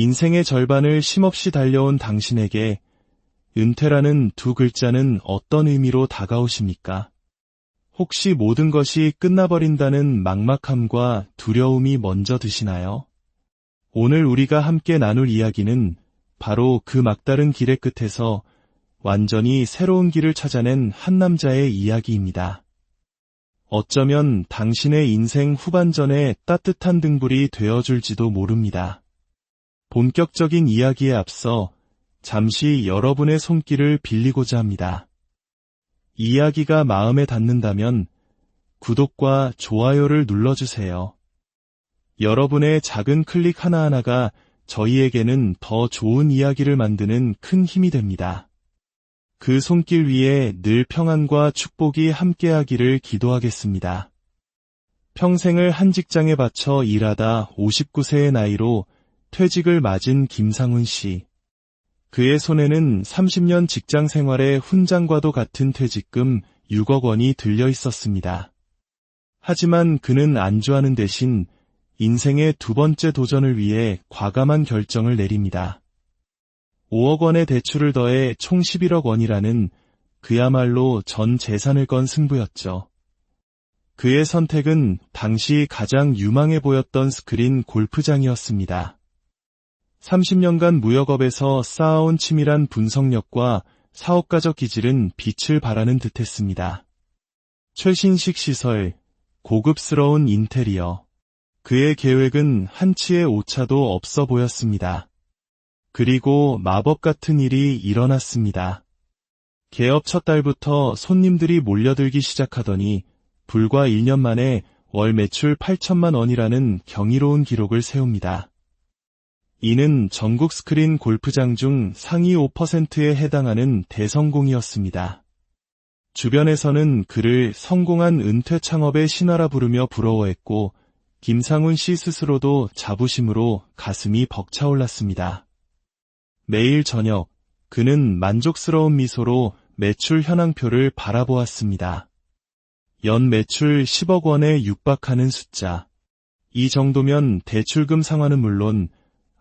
인생의 절반을 쉼없이 달려온 당신에게 은퇴라는 두 글자는 어떤 의미로 다가오십니까? 혹시 모든 것이 끝나버린다는 막막함과 두려움이 먼저 드시나요? 오늘 우리가 함께 나눌 이야기는 바로 그 막다른 길의 끝에서 완전히 새로운 길을 찾아낸 한 남자의 이야기입니다. 어쩌면 당신의 인생 후반전에 따뜻한 등불이 되어줄지도 모릅니다. 본격적인 이야기에 앞서 잠시 여러분의 손길을 빌리고자 합니다. 이야기가 마음에 닿는다면 구독과 좋아요를 눌러주세요. 여러분의 작은 클릭 하나하나가 저희에게는 더 좋은 이야기를 만드는 큰 힘이 됩니다. 그 손길 위에 늘 평안과 축복이 함께하기를 기도하겠습니다. 평생을 한 직장에 바쳐 일하다 59세의 나이로 퇴직을 맞은 김상훈 씨. 그의 손에는 30년 직장 생활의 훈장과도 같은 퇴직금 6억 원이 들려 있었습니다. 하지만 그는 안주하는 대신 인생의 두 번째 도전을 위해 과감한 결정을 내립니다. 5억 원의 대출을 더해 총 11억 원이라는 그야말로 전 재산을 건 승부였죠. 그의 선택은 당시 가장 유망해 보였던 스크린 골프장이었습니다. 30년간 무역업에서 쌓아온 치밀한 분석력과 사업가적 기질은 빛을 발하는 듯했습니다. 최신식 시설, 고급스러운 인테리어. 그의 계획은 한치의 오차도 없어 보였습니다. 그리고 마법 같은 일이 일어났습니다. 개업 첫 달부터 손님들이 몰려들기 시작하더니 불과 1년 만에 월 매출 8천만 원이라는 경이로운 기록을 세웁니다. 이는 전국 스크린 골프장 중 상위 5%에 해당하는 대성공이었습니다. 주변에서는 그를 성공한 은퇴 창업의 신화라 부르며 부러워했고 김상훈 씨 스스로도 자부심으로 가슴이 벅차올랐습니다. 매일 저녁 그는 만족스러운 미소로 매출 현황표를 바라보았습니다. 연 매출 10억 원에 육박하는 숫자. 이 정도면 대출금 상환은 물론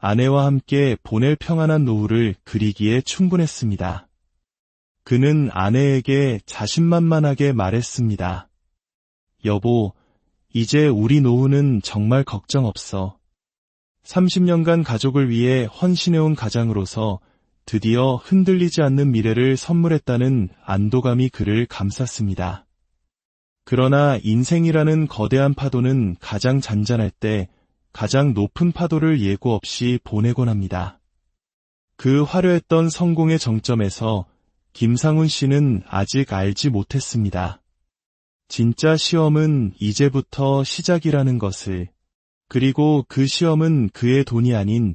아내와 함께 보낼 평안한 노후를 그리기에 충분했습니다. 그는 아내에게 자신만만하게 말했습니다. 여보, 이제 우리 노후는 정말 걱정 없어. 30년간 가족을 위해 헌신해온 가장으로서 드디어 흔들리지 않는 미래를 선물했다는 안도감이 그를 감쌌습니다. 그러나 인생이라는 거대한 파도는 가장 잔잔할 때 가장 높은 파도를 예고 없이 보내곤 합니다. 그 화려했던 성공의 정점에서 김상훈 씨는 아직 알지 못했습니다. 진짜 시험은 이제부터 시작이라는 것을. 그리고 그 시험은 그의 돈이 아닌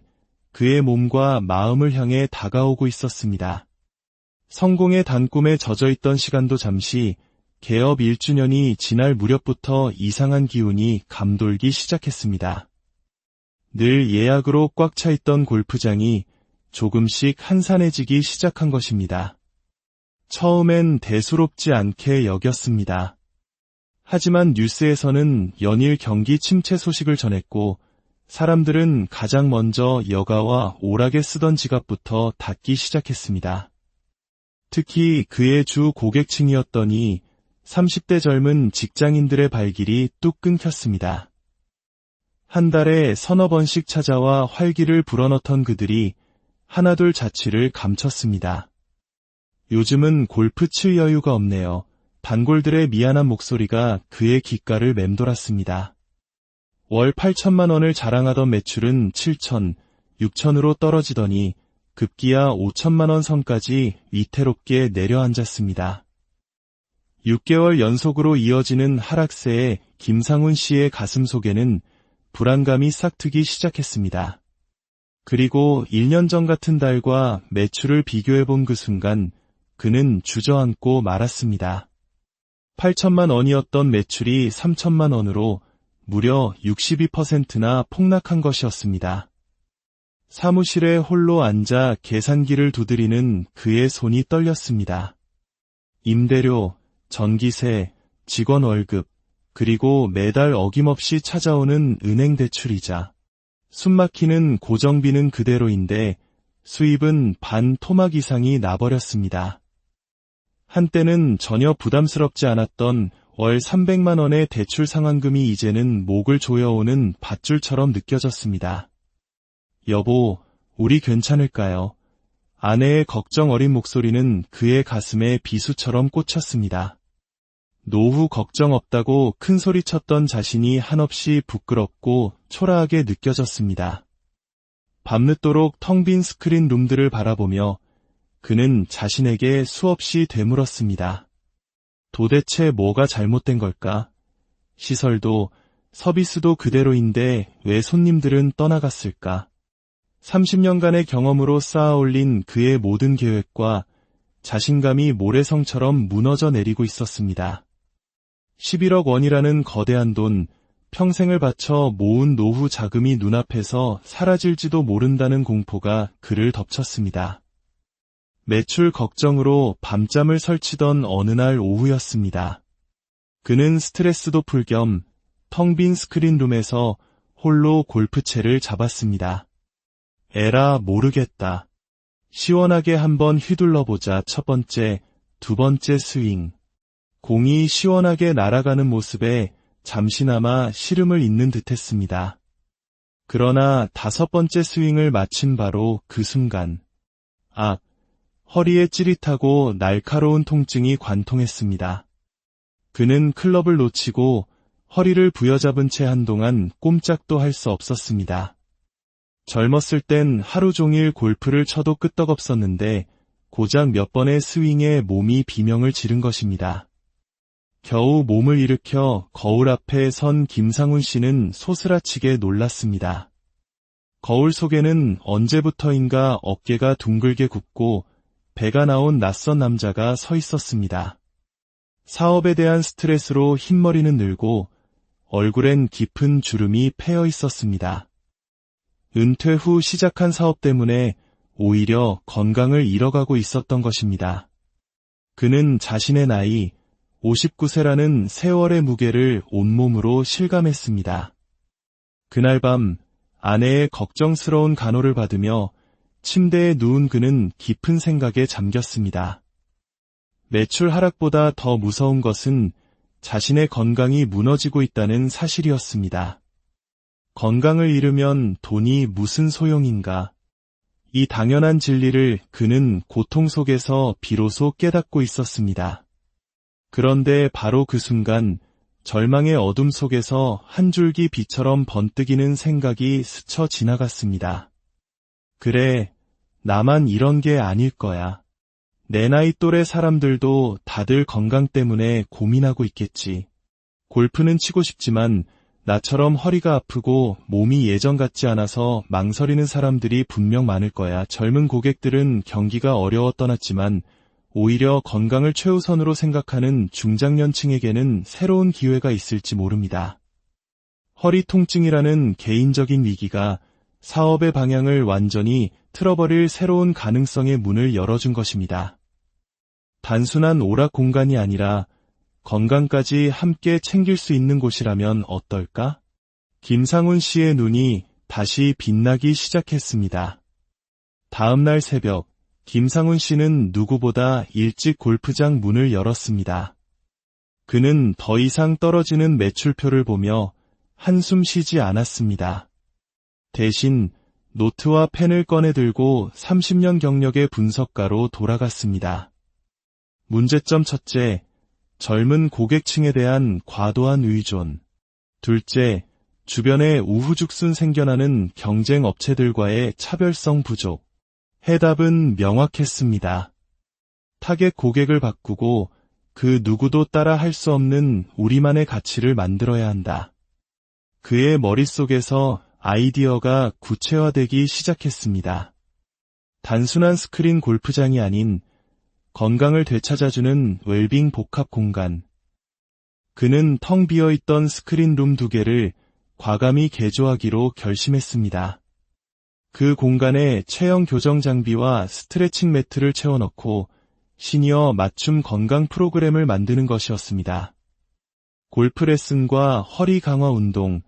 그의 몸과 마음을 향해 다가오고 있었습니다. 성공의 단꿈에 젖어있던 시간도 잠시 개업 1주년이 지날 무렵부터 이상한 기운이 감돌기 시작했습니다. 늘 예약으로 꽉 차 있던 골프장이 조금씩 한산해지기 시작한 것입니다. 처음엔 대수롭지 않게 여겼습니다. 하지만 뉴스에서는 연일 경기 침체 소식을 전했고 사람들은 가장 먼저 여가와 오락에 쓰던 지갑부터 닫기 시작했습니다. 특히 그의 주 고객층이었더니 30대 젊은 직장인들의 발길이 뚝 끊겼습니다. 한 달에 서너 번씩 찾아와 활기를 불어넣던 그들이 하나둘 자취를 감췄습니다. 요즘은 골프 칠 여유가 없네요. 단골들의 미안한 목소리가 그의 귓가를 맴돌았습니다. 월 8천만 원을 자랑하던 매출은 7천, 6천으로 떨어지더니 급기야 5천만 원 선까지 위태롭게 내려앉았습니다. 6개월 연속으로 이어지는 하락세에 김상훈 씨의 가슴 속에는 불안감이 싹트기 시작했습니다. 그리고 1년 전 같은 달과 매출을 비교해본 그 순간 그는 주저앉고 말았습니다. 8천만 원이었던 매출이 3천만 원으로 무려 62%나 폭락한 것이었습니다. 사무실에 홀로 앉아 계산기를 두드리는 그의 손이 떨렸습니다. 임대료, 전기세, 직원 월급, 그리고 매달 어김없이 찾아오는 은행 대출이자 숨막히는 고정비는 그대로인데 수입은 반 토막 이상이 나버렸습니다. 한때는 전혀 부담스럽지 않았던 월 300만 원의 대출 상환금이 이제는 목을 조여오는 밧줄처럼 느껴졌습니다. 여보, 우리 괜찮을까요? 아내의 걱정 어린 목소리는 그의 가슴에 비수처럼 꽂혔습니다. 노후 걱정 없다고 큰 소리쳤던 자신이 한없이 부끄럽고 초라하게 느껴졌습니다. 밤늦도록 텅 빈 스크린 룸들을 바라보며 그는 자신에게 수없이 되물었습니다. 도대체 뭐가 잘못된 걸까? 시설도 서비스도 그대로인데 왜 손님들은 떠나갔을까? 30년간의 경험으로 쌓아올린 그의 모든 계획과 자신감이 모래성처럼 무너져 내리고 있었습니다. 11억 원이라는 거대한 돈, 평생을 바쳐 모은 노후 자금이 눈앞에서 사라질지도 모른다는 공포가 그를 덮쳤습니다. 매출 걱정으로 밤잠을 설치던 어느 날 오후였습니다. 그는 스트레스도 풀 겸 텅 빈 스크린룸에서 홀로 골프채를 잡았습니다. 에라 모르겠다. 시원하게 한번 휘둘러보자. 첫 번째, 두 번째 스윙. 공이 시원하게 날아가는 모습에 잠시나마 시름을 잇는 듯했습니다. 그러나 다섯 번째 스윙을 마친 바로 그 순간, 허리에 찌릿하고 날카로운 통증이 관통했습니다. 그는 클럽을 놓치고 허리를 부여잡은 채 한동안 꼼짝도 할 수 없었습니다. 젊었을 땐 하루 종일 골프를 쳐도 끄떡없었는데 고작 몇 번의 스윙에 몸이 비명을 지른 것입니다. 겨우 몸을 일으켜 거울 앞에 선 김상훈 씨는 소스라치게 놀랐습니다. 거울 속에는 언제부터인가 어깨가 둥글게 굽고 배가 나온 낯선 남자가 서 있었습니다. 사업에 대한 스트레스로 흰머리는 늘고 얼굴엔 깊은 주름이 패여 있었습니다. 은퇴 후 시작한 사업 때문에 오히려 건강을 잃어가고 있었던 것입니다. 그는 자신의 나이 59세라는 세월의 무게를 온몸으로 실감했습니다. 그날 밤 아내의 걱정스러운 간호를 받으며 침대에 누운 그는 깊은 생각에 잠겼습니다. 매출 하락보다 더 무서운 것은 자신의 건강이 무너지고 있다는 사실이었습니다. 건강을 잃으면 돈이 무슨 소용인가. 이 당연한 진리를 그는 고통 속에서 비로소 깨닫고 있었습니다. 그런데 바로 그 순간 절망의 어둠 속에서 한 줄기 빛처럼 번뜩이는 생각이 스쳐 지나갔습니다. 그래, 나만 이런 게 아닐 거야. 내 나이 또래 사람들도 다들 건강 때문에 고민하고 있겠지. 골프는 치고 싶지만 나처럼 허리가 아프고 몸이 예전 같지 않아서 망설이는 사람들이 분명 많을 거야. 젊은 고객들은 경기가 어려워 떠났지만 오히려 건강을 최우선으로 생각하는 중장년층에게는 새로운 기회가 있을지 모릅니다. 허리 통증이라는 개인적인 위기가 사업의 방향을 완전히 틀어버릴 새로운 가능성의 문을 열어준 것입니다. 단순한 오락 공간이 아니라 건강까지 함께 챙길 수 있는 곳이라면 어떨까? 김상훈 씨의 눈이 다시 빛나기 시작했습니다. 다음 날 새벽, 김상훈 씨는 누구보다 일찍 골프장 문을 열었습니다. 그는 더 이상 떨어지는 매출표를 보며 한숨 쉬지 않았습니다. 대신 노트와 펜을 꺼내들고 30년 경력의 분석가로 돌아갔습니다. 문제점 첫째, 젊은 고객층에 대한 과도한 의존. 둘째, 주변에 우후죽순 생겨나는 경쟁 업체들과의 차별성 부족. 해답은 명확했습니다. 타겟 고객을 바꾸고 그 누구도 따라 할 수 없는 우리만의 가치를 만들어야 한다. 그의 머릿속에서 아이디어가 구체화되기 시작했습니다. 단순한 스크린 골프장이 아닌 건강을 되찾아주는 웰빙 복합 공간. 그는 텅 비어있던 스크린룸 2개를 과감히 개조하기로 결심했습니다. 그 공간에 체형 교정 장비와 스트레칭 매트를 채워넣고 시니어 맞춤 건강 프로그램을 만드는 것이었습니다. 골프 레슨과 허리 강화 운동,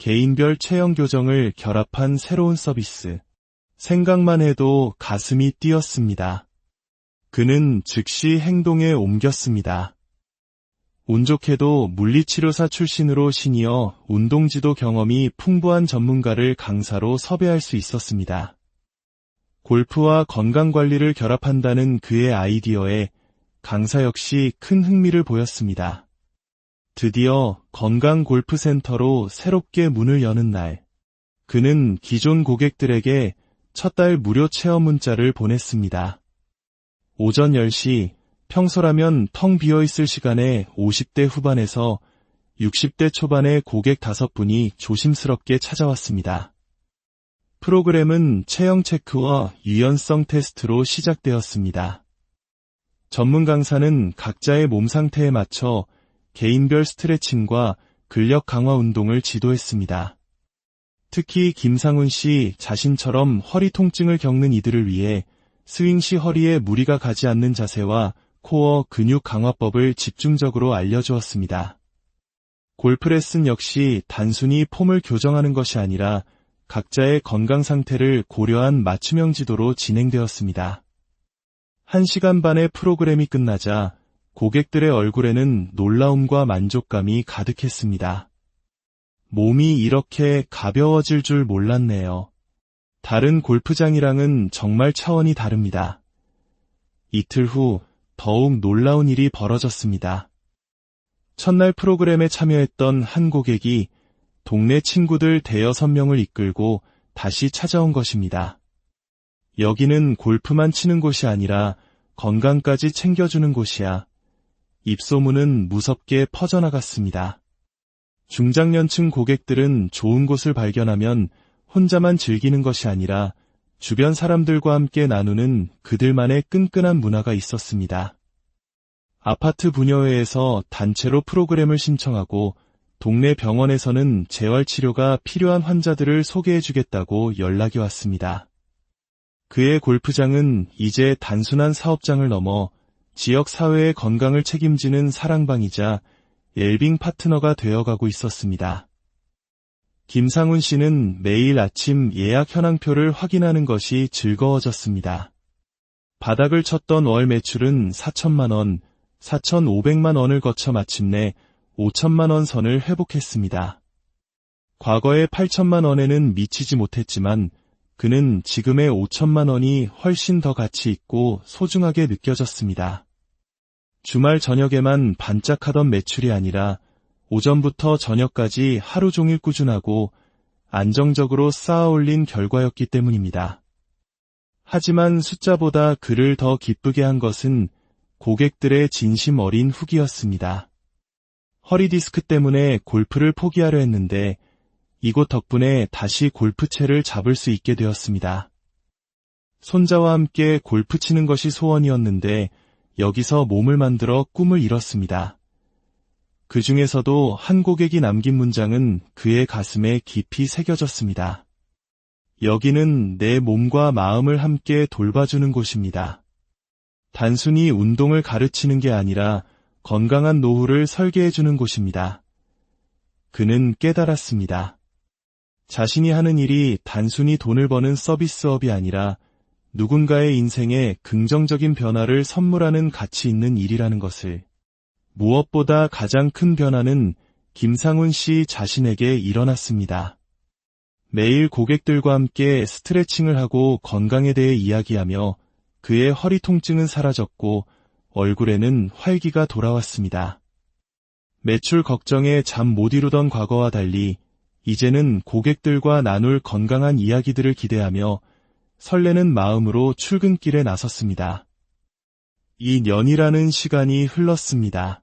개인별 체형 교정을 결합한 새로운 서비스. 생각만 해도 가슴이 뛰었습니다. 그는 즉시 행동에 옮겼습니다. 운 좋게도 물리치료사 출신으로 시니어 운동지도 경험이 풍부한 전문가를 강사로 섭외할 수 있었습니다. 골프와 건강관리를 결합한다는 그의 아이디어에 강사 역시 큰 흥미를 보였습니다. 드디어 건강골프센터로 새롭게 문을 여는 날, 그는 기존 고객들에게 첫 달 무료 체험 문자를 보냈습니다. 오전 10시, 평소라면 텅 비어있을 시간에 50대 후반에서 60대 초반의 고객 5분이 조심스럽게 찾아왔습니다. 프로그램은 체형 체크와 유연성 테스트로 시작되었습니다. 전문 강사는 각자의 몸 상태에 맞춰 개인별 스트레칭과 근력 강화 운동을 지도했습니다. 특히 김상훈 씨 자신처럼 허리 통증을 겪는 이들을 위해 스윙 시 허리에 무리가 가지 않는 자세와 코어 근육 강화법을 집중적으로 알려주었습니다. 골프 레슨 역시 단순히 폼을 교정하는 것이 아니라 각자의 건강 상태를 고려한 맞춤형 지도로 진행되었습니다. 1시간 반의 프로그램이 끝나자 고객들의 얼굴에는 놀라움과 만족감이 가득했습니다. 몸이 이렇게 가벼워질 줄 몰랐네요. 다른 골프장이랑은 정말 차원이 다릅니다. 이틀 후 더욱 놀라운 일이 벌어졌습니다. 첫날 프로그램에 참여했던 한 고객이 동네 친구들 대여섯 명을 이끌고 다시 찾아온 것입니다. 여기는 골프만 치는 곳이 아니라 건강까지 챙겨주는 곳이야. 입소문은 무섭게 퍼져나갔습니다. 중장년층 고객들은 좋은 곳을 발견하면 혼자만 즐기는 것이 아니라 주변 사람들과 함께 나누는 그들만의 끈끈한 문화가 있었습니다. 아파트 분여회에서 단체로 프로그램을 신청하고 동네 병원에서는 재활치료가 필요한 환자들을 소개해주겠다고 연락이 왔습니다. 그의 골프장은 이제 단순한 사업장을 넘어 지역 사회의 건강을 책임지는 사랑방이자 웰빙 파트너가 되어가고 있었습니다. 김상훈 씨는 매일 아침 예약 현황표를 확인하는 것이 즐거워졌습니다. 바닥을 쳤던 월 매출은 4천만 원, 4,500만 원을 거쳐 마침내 5천만 원 선을 회복했습니다. 과거의 8천만 원에는 미치지 못했지만 그는 지금의 5천만 원이 훨씬 더 가치 있고 소중하게 느껴졌습니다. 주말 저녁에만 반짝하던 매출이 아니라 오전부터 저녁까지 하루 종일 꾸준하고 안정적으로 쌓아올린 결과였기 때문입니다. 하지만 숫자보다 그를 더 기쁘게 한 것은 고객들의 진심 어린 후기였습니다. 허리 디스크 때문에 골프를 포기하려 했는데 이곳 덕분에 다시 골프채를 잡을 수 있게 되었습니다. 손자와 함께 골프 치는 것이 소원이었는데 여기서 몸을 만들어 꿈을 이뤘습니다. 그 중에서도 한 고객이 남긴 문장은 그의 가슴에 깊이 새겨졌습니다. 여기는 내 몸과 마음을 함께 돌봐주는 곳입니다. 단순히 운동을 가르치는 게 아니라 건강한 노후를 설계해주는 곳입니다. 그는 깨달았습니다. 자신이 하는 일이 단순히 돈을 버는 서비스업이 아니라 누군가의 인생에 긍정적인 변화를 선물하는 가치 있는 일이라는 것을. 무엇보다 가장 큰 변화는 김상훈 씨 자신에게 일어났습니다. 매일 고객들과 함께 스트레칭을 하고 건강에 대해 이야기하며 그의 허리 통증은 사라졌고 얼굴에는 활기가 돌아왔습니다. 매출 걱정에 잠 못 이루던 과거와 달리 이제는 고객들과 나눌 건강한 이야기들을 기대하며 설레는 마음으로 출근길에 나섰습니다. 2년이라는 시간이 흘렀습니다.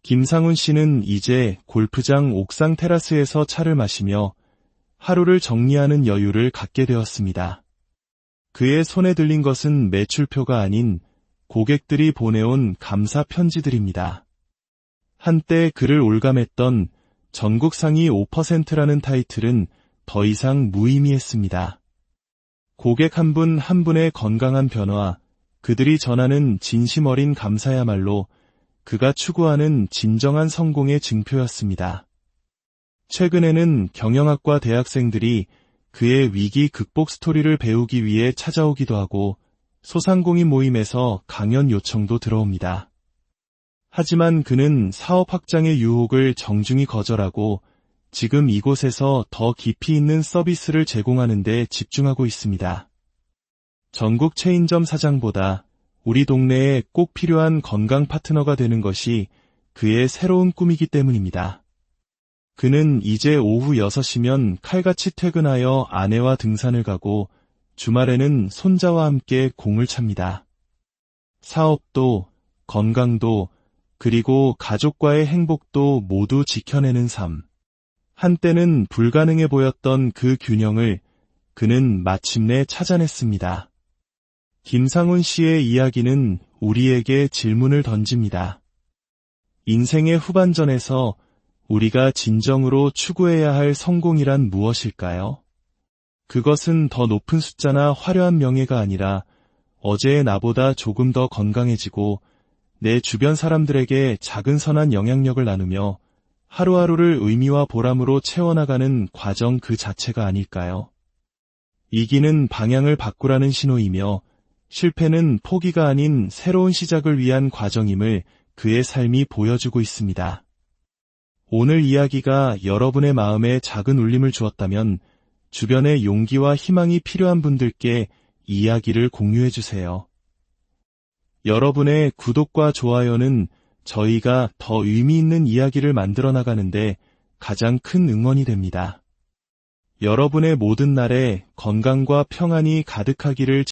김상훈 씨는 이제 골프장 옥상 테라스에서 차를 마시며 하루를 정리하는 여유를 갖게 되었습니다. 그의 손에 들린 것은 매출표가 아닌 고객들이 보내온 감사 편지들입니다. 한때 그를 올감했던 전국 상위 5%라는 타이틀은 더 이상 무의미했습니다. 고객 한 분 한 분의 건강한 변화, 그들이 전하는 진심 어린 감사야말로 그가 추구하는 진정한 성공의 증표였습니다. 최근에는 경영학과 대학생들이 그의 위기 극복 스토리를 배우기 위해 찾아오기도 하고 소상공인 모임에서 강연 요청도 들어옵니다. 하지만 그는 사업 확장의 유혹을 정중히 거절하고 지금 이곳에서 더 깊이 있는 서비스를 제공하는 데 집중하고 있습니다. 전국 체인점 사장보다 우리 동네에 꼭 필요한 건강 파트너가 되는 것이 그의 새로운 꿈이기 때문입니다. 그는 이제 오후 6시면 칼같이 퇴근하여 아내와 등산을 가고 주말에는 손자와 함께 공을 찹니다. 사업도, 건강도, 그리고 가족과의 행복도 모두 지켜내는 삶. 한때는 불가능해 보였던 그 균형을 그는 마침내 찾아냈습니다. 김상훈 씨의 이야기는 우리에게 질문을 던집니다. 인생의 후반전에서 우리가 진정으로 추구해야 할 성공이란 무엇일까요? 그것은 더 높은 숫자나 화려한 명예가 아니라 어제의 나보다 조금 더 건강해지고 내 주변 사람들에게 작은 선한 영향력을 나누며 하루하루를 의미와 보람으로 채워나가는 과정 그 자체가 아닐까요? 이기는 방향을 바꾸라는 신호이며 실패는 포기가 아닌 새로운 시작을 위한 과정임을 그의 삶이 보여주고 있습니다. 오늘 이야기가 여러분의 마음에 작은 울림을 주었다면 주변에 용기와 희망이 필요한 분들께 이야기를 공유해주세요. 여러분의 구독과 좋아요는 저희가 더 의미 있는 이야기를 만들어 나가는데 가장 큰 응원이 됩니다. 여러분의 모든 날에 건강과 평안이 가득하기를